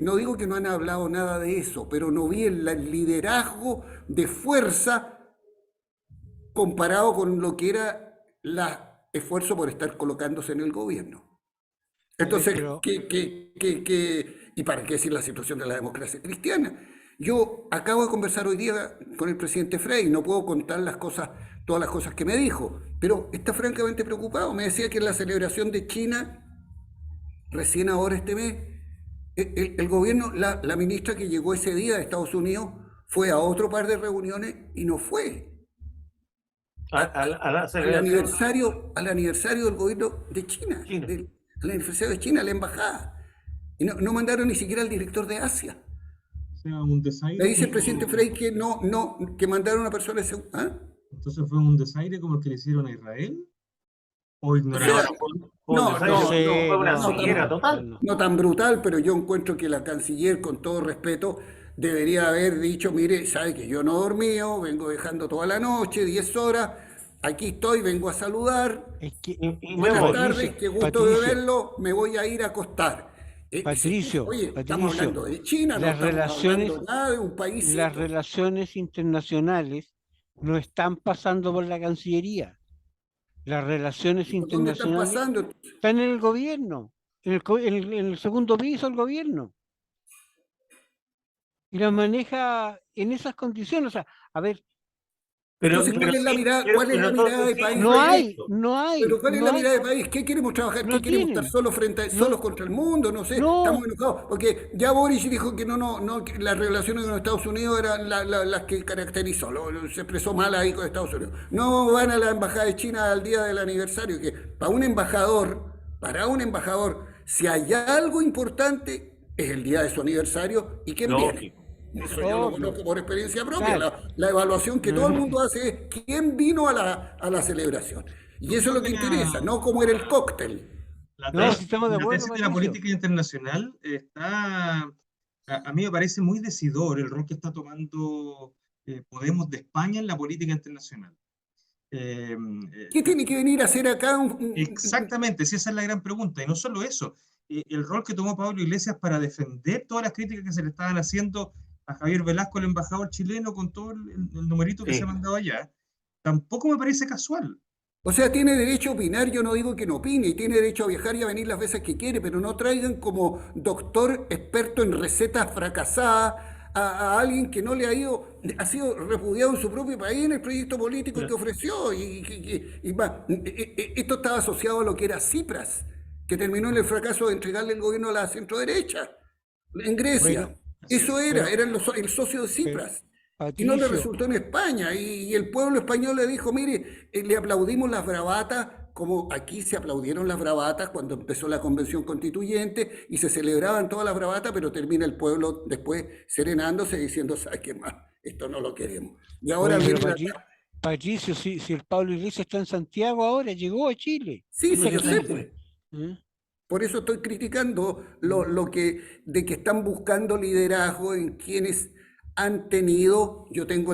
No digo que no han hablado nada de eso, pero no vi el liderazgo de fuerza comparado con lo que era el esfuerzo por estar colocándose en el gobierno. Entonces, pero ¿y para qué decir la situación de la democracia cristiana? Yo acabo de conversar hoy día con el presidente Frey, no puedo contar todas las cosas que me dijo, pero está francamente preocupado. Me decía que en la celebración de China, recién ahora este mes, el gobierno, la ministra que llegó ese día de Estados Unidos, fue a otro par de reuniones y no fue. A la Al celebración. aniversario del gobierno de China, China. al aniversario de China, la embajada. Y no mandaron ni siquiera al director de Asia. O sea, un Le desaire dice el como... presidente Frey que que mandaron a una persona de ¿ah? Entonces fue un desaire como el que le hicieron a Israel, o O ignorancia. sea, Fue no, un desastre, sí, fue una no, ceguera total. no. no tan brutal, pero yo encuentro que la canciller, con todo respeto, debería haber dicho, mire, sabe que yo no he dormido, vengo dejando toda la noche, 10 horas, aquí estoy, vengo a saludar, Es que, Y me buenas voy. tardes, qué gusto de Patricio, verlo, me voy a ir a acostar. Oye, estamos Patricio, hablando de China, no las estamos relaciones, hablando nada de un país. las relaciones internacionales no están pasando por la Cancillería. Las relaciones ¿Por dónde están internacionales pasando? están en el gobierno, en el segundo piso del gobierno. Y las maneja en esas condiciones. O sea, a ver, Entonces, ¿cuál es la sí, mirada, pero- cuál es pero la mirada de entonces país? no hay, esto. Pero ¿cuál es la no hay, mirada de país? ¿Qué queremos trabajar? no ¿Qué queremos estar tienen, solos no, contra el mundo? No sé, estamos no, enojados. Porque ya Boris dijo que que las relaciones con Estados Unidos eran las que caracterizó, se expresó mal ahí con Estados Unidos. No van a la embajada de China al día del aniversario, que para un embajador, si hay algo importante, es el día de su aniversario y quién viene. Lógico. Eso yo lo obvio, conozco por experiencia propia. claro. La evaluación que todo el mundo hace es quién vino a la celebración. Y eso es lo que interesa, no cómo era el cóctel. La No, si tesis, estamos de la acuerdo, tesis de la Patricio. política internacional está, a mí me parece muy decidor el rol que está tomando Podemos de España en la política internacional. Eh, ¿Qué tiene que venir a hacer acá? Exactamente, sí, esa es la gran pregunta. Y no solo eso, el rol que tomó Pablo Iglesias para defender todas las críticas que se le estaban haciendo a Javier Velasco, el embajador chileno, con todo el numerito que se ha Sí. mandado allá, tampoco me parece casual. O sea, tiene derecho a opinar, yo no digo que no opine, y tiene derecho a viajar y a venir las veces que quiere, pero no traigan como doctor experto en recetas fracasadas a alguien que no le ha sido repudiado en su propio país en el proyecto político que Pero, ofreció. Esto estaba asociado a lo que era Tsipras, que terminó en el fracaso de entregarle el gobierno a la centroderecha en Grecia. Bueno, Así Eso es. era, pero, eran el socio de pero, Tsipras. Y no le Patricio, resultó en España. Y el pueblo español le dijo, mire, le aplaudimos las bravatas, como aquí se aplaudieron las bravatas cuando empezó la convención constituyente y se celebraban todas las bravatas, pero termina el pueblo después serenándose diciendo, ¿sabes qué más? Esto no lo queremos. Y ahora oye, pero viene la... Patricio, si el Pablo Iglesias está en Santiago ahora, llegó a Chile. Sí, ¿Qué sí, se yo sé, cree? pues. ¿Eh? Por eso estoy criticando ¿Mm? de que están buscando liderazgo en quienes han tenido, yo tengo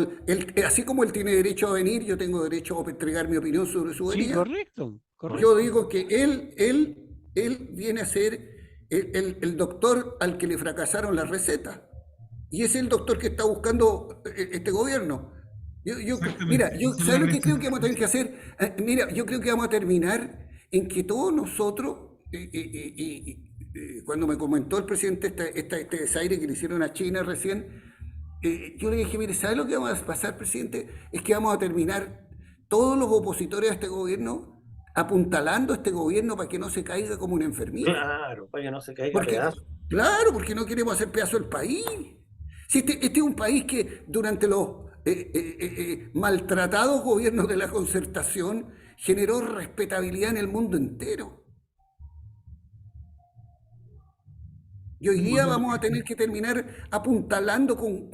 así como él tiene derecho a venir, yo tengo derecho a entregar mi opinión sobre su Sí, venida. correcto, Yo correcto. digo que él viene a ser el doctor al que le fracasaron las recetas. Y es el doctor que está buscando este gobierno. Mira, Exactamente. Esa es ¿sabes la lo que creo que receta. vamos a tener que hacer? Mira, yo creo que vamos a terminar en que todos nosotros, cuando me comentó el presidente este desaire que le hicieron a China recién, yo le dije, mire, ¿sabe lo que vamos a pasar, presidente? Es que vamos a terminar todos los opositores a este gobierno apuntalando a este gobierno para que no se caiga como un enfermito. claro, para que no se caiga a Porque, pedazos. claro, porque no queremos hacer pedazo del país. Si este es un país que durante los maltratados gobiernos de la concertación generó respetabilidad en el mundo entero. Y hoy día Bueno, vamos a tener que terminar apuntalando con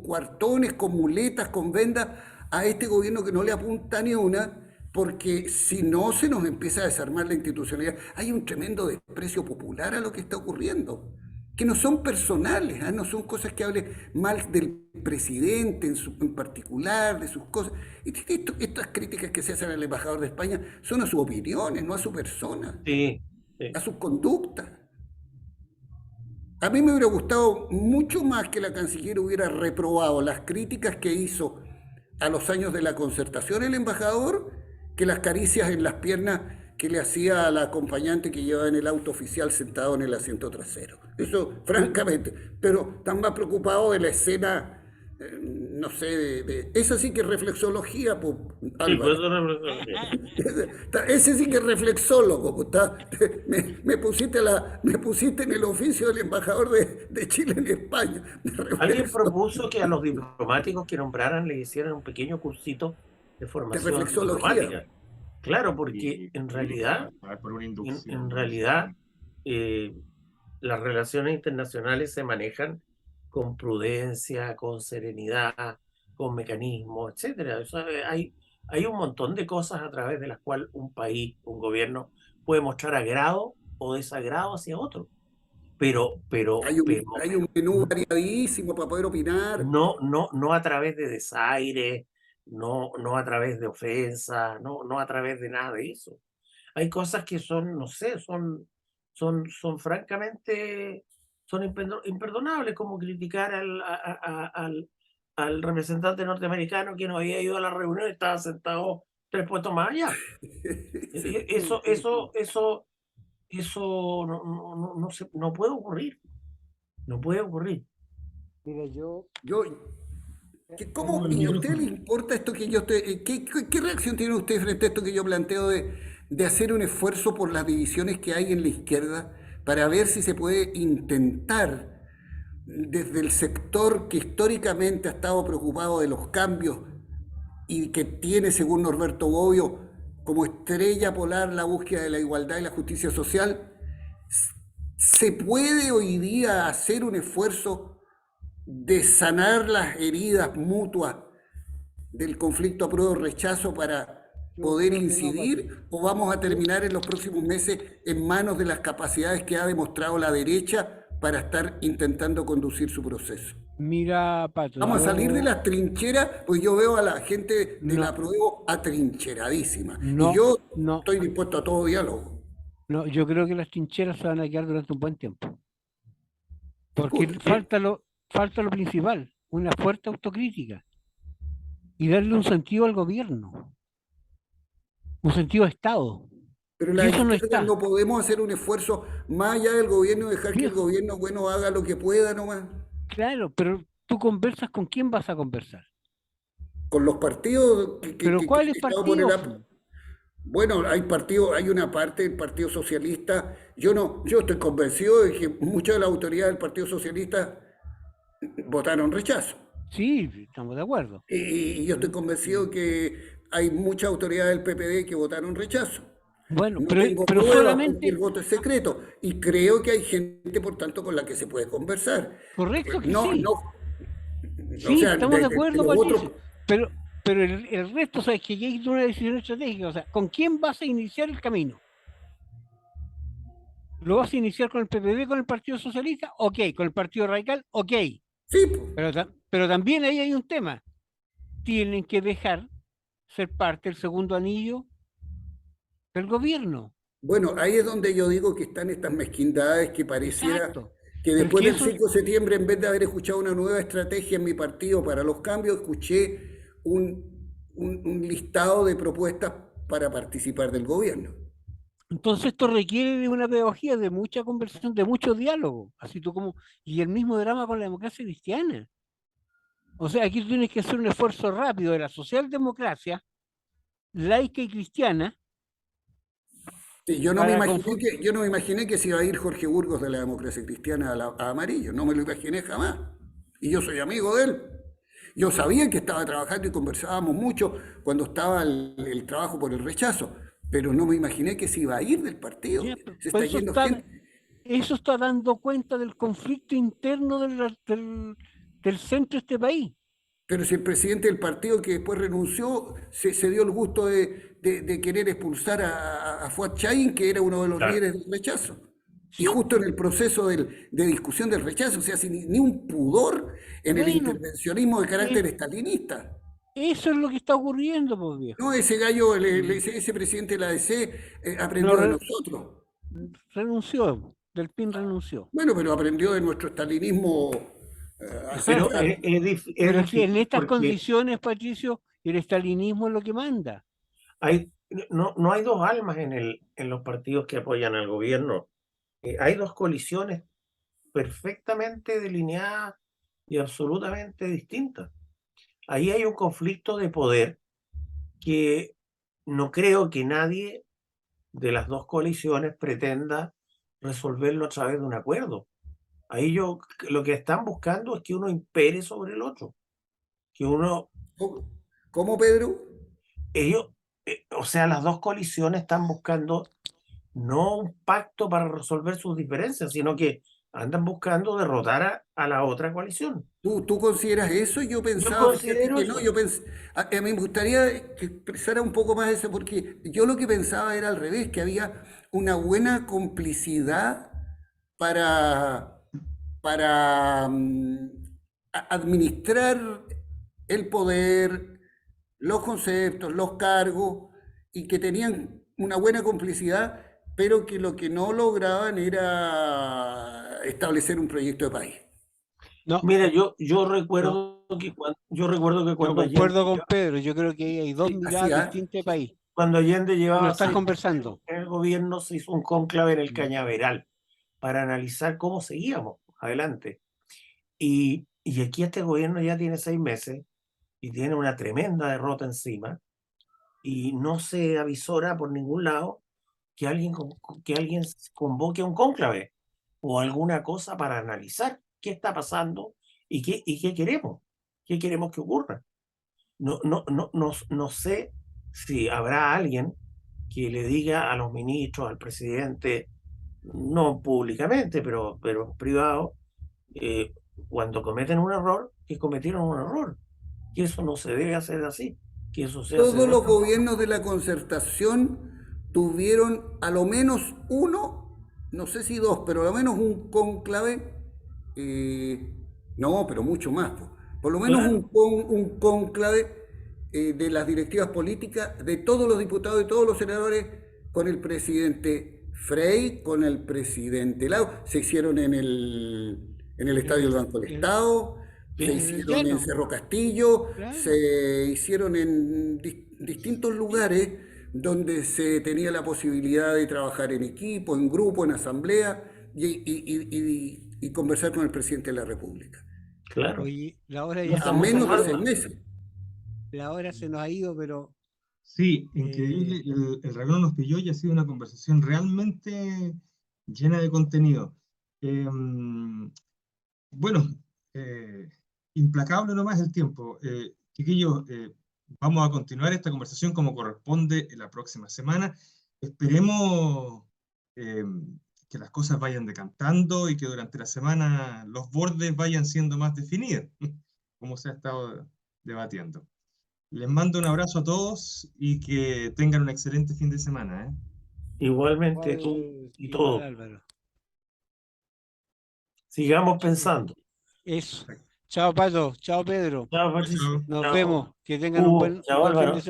cuartones, con muletas, con vendas a este gobierno que no le apunta ni una, porque si no se nos empieza a desarmar la institucionalidad. Hay un tremendo desprecio popular a lo que está ocurriendo, que no son personales, ¿ah? No son cosas que hable mal del presidente en particular, de sus cosas. Estas críticas que se hacen al embajador de España son a sus opiniones, no a su persona, Sí, sí. a sus conductas. A mí me hubiera gustado mucho más que la canciller hubiera reprobado las críticas que hizo a los años de la concertación el embajador que las caricias en las piernas que le hacía a la acompañante que llevaba en el auto oficial sentado en el asiento trasero. Eso, francamente, pero están más preocupados de la escena, no sé, esa sí que es reflexología, pues, Sí, por Álvaro. eso no. Ese sí que es reflexólogo, pues, me pusiste en el oficio del embajador de Chile en España, de Alguien reflexología. propuso que a los diplomáticos que nombraran le hicieran un pequeño cursito de De formación reflexología. diplomática. Claro, porque y claro, por una en inducción. realidad, eh, las relaciones internacionales se manejan con prudencia, con serenidad, con mecanismos, etcétera. O sea, hay un montón de cosas a través de las cuales un país, un gobierno puede mostrar agrado o desagrado hacia otro. Pero Hay un menú variadísimo para poder opinar. no a través de desaire, no a través de ofensa, no a través de nada de eso. Hay cosas que son, no sé, son francamente, imperdonables, como criticar al representante norteamericano que no había ido a la reunión y estaba sentado 3 puestos más allá. Sí. Eso no puede ocurrir, no puede ocurrir. Mira, yo, Yo, en ¿cómo, No, el y a usted le micrófono. importa esto que yo estoy, qué reacción tiene usted frente a esto que yo planteo de hacer un esfuerzo por las divisiones que hay en la izquierda para ver si se puede intentar desde el sector que históricamente ha estado preocupado de los cambios y que tiene, según Norberto Bobbio, como estrella polar la búsqueda de la igualdad y la justicia social, se puede hoy día hacer un esfuerzo de sanar las heridas mutuas del conflicto apruebo-rechazo para yo poder creo que no, Patricio. incidir o vamos a Yo, terminar en los próximos meses en manos de las capacidades que ha demostrado la derecha para estar intentando conducir su proceso? mira, Pato, Vamos a salir de yo las trincheras, pues yo veo a la gente de la no, apruebo atrincheradísima y no, yo no, estoy dispuesto a todo diálogo. no, yo creo que las trincheras se van a quedar durante un buen tiempo. Porque Disculpe. falta lo principal, una fuerte autocrítica y darle un sentido al gobierno. un sentido de Estado. Pero Y las eso no izquierdas está. no podemos hacer un esfuerzo más allá del gobierno y dejar que el Viejo, gobierno, bueno, haga lo que pueda nomás. claro, pero tú conversas con quién vas a conversar. Con los partidos Pero que han ¿cuáles estado por partidos? Po? Bueno, hay partidos, hay una parte del Partido Socialista. Yo no, yo estoy convencido de que muchas de las autoridades del Partido Socialista votaron rechazo. Sí, estamos de acuerdo. Y yo estoy convencido que hay muchas autoridades del PPD que votaron rechazo. Bueno, No tengo pero pruebas porque el solamente, voto es secreto y creo que hay gente, por tanto, con la que se puede conversar. correcto que No, sí. no, o Sí, sea, estamos de de acuerdo, los otros, Patricio. Pero, pero el resto, sabes que ya hay una decisión estratégica. O sea, ¿con quién vas a iniciar el camino? ¿Lo vas a iniciar con el PPD, con el Partido Socialista? Ok. ¿Con el Partido Radical? Ok. sí, po. Pero también ahí hay un tema. Tienen que dejar ser parte del segundo anillo del gobierno. Bueno, ahí es donde yo digo que están estas mezquindades que pareciera Exacto. que Pero es después que del eso, 5 de septiembre, en vez de haber escuchado una nueva estrategia en mi partido para los cambios, escuché un listado de propuestas para participar del gobierno. entonces esto requiere de una pedagogía, de mucha conversación, de mucho diálogo, así tú como, y el mismo drama con la democracia cristiana. O sea, aquí tú tienes que hacer un esfuerzo rápido de la socialdemocracia, laica y cristiana, Sí, para yo no me imaginé que se iba a ir Jorge Burgos de la democracia cristiana a Amarillo, no me lo imaginé jamás. Y yo soy amigo de él. Yo sabía que estaba trabajando y conversábamos mucho cuando estaba el trabajo por el rechazo, pero no me imaginé que se iba a ir del partido. ya, Se pues está yendo gente. eso está dando cuenta del conflicto interno del centro de este país. Pero si el presidente del partido que después renunció se dio el gusto de querer expulsar a Fuad Chaín, que era uno de los Claro. líderes del rechazo. Y Sí, justo en el proceso de discusión del rechazo, o sea, sin ni un pudor en el bueno, intervencionismo de es- carácter estalinista. eso es lo que está ocurriendo, pues No, viejo. ese gallo, Mm. ese presidente de la ADC No aprendió de nosotros. renunció, Del PIN renunció. Bueno, pero aprendió de nuestro estalinismo Pero ancestral. es Pero es que en difícil estas porque condiciones, Patricio, el estalinismo es lo que manda. hay, no hay dos almas en los partidos que apoyan al gobierno. Hay dos colisiones perfectamente delineadas y absolutamente distintas. Ahí hay un conflicto de poder que no creo que nadie de las dos coaliciones pretenda resolverlo a través de un acuerdo. Ahí lo que están buscando es que uno impere sobre el otro, que uno, ¿Cómo, cómo, Pedro? ellos, o sea, las dos coaliciones están buscando no un pacto para resolver sus diferencias, sino que andan buscando derrotar a la otra coalición. ¿Tú consideras eso? Yo Yo pensaba, fíjate considero que no, eso. a mí me gustaría que expresara un poco más eso, porque yo lo que pensaba era al revés, que había una buena complicidad para, para administrar el poder, los conceptos, los cargos, y que tenían una buena complicidad, pero que lo que no lograban era establecer un proyecto de país. No, Mira, yo no, recuerdo yo recuerdo que yo concuerdo con Pedro. Yo creo que ahí hay dos Sí, así, miradas ¿ah? distintas de país cuando Allende y no llevaba están 6 meses conversando. en el gobierno, se hizo un cónclave en el Mm. Cañaveral para analizar cómo seguíamos adelante. Y aquí este gobierno ya tiene 6 meses y tiene una tremenda derrota encima y no se avisora por ningún lado que alguien convoque un cónclave o alguna cosa para analizar qué está pasando y qué queremos que ocurra. No sé si habrá alguien que le diga a los ministros, al presidente, no públicamente, pero en privado, eh, cuando cometen un error, que cometieron un error, que eso no se debe hacer así, que eso se hace Todos de los otra forma. gobiernos de la concertación tuvieron a lo menos uno, no sé si dos, pero a lo menos un cónclave, eh, no, pero mucho más, por lo menos Claro, un cónclave de las directivas políticas de todos los diputados y todos los senadores con el presidente Frei, con el presidente Lau, se hicieron en el Estadio del Banco del En, Estado, se en el hicieron en llano, Cerro Castillo, claro. se hicieron en distintos lugares, donde se tenía la posibilidad de trabajar en equipo, en grupo, en asamblea y conversar con el presidente de la República. Claro. Oye, la hora ya No A se estamos nos ha menos de ido, 6 meses. la hora se nos ha ido, pero Sí, increíble. El reloj nos pilló y ha sido una conversación realmente llena de contenido. Bueno, eh, implacable nomás el tiempo. Chiquillos, vamos a continuar esta conversación como corresponde en la próxima semana. Esperemos eh, que las cosas vayan decantando y que durante la semana los bordes vayan siendo más definidos, como se ha estado debatiendo. Les mando un abrazo a todos y que tengan un excelente fin de semana, ¿eh? Igualmente tú igual, y igual todo. Álvaro. Sigamos Sí, pensando. eso. Chao, Pato. Chao, Pedro. Chao, Chao, Patricio. chao. Nos Chao, vemos. Que tengan Hugo. un Chao, buen fin de Álvaro. semana.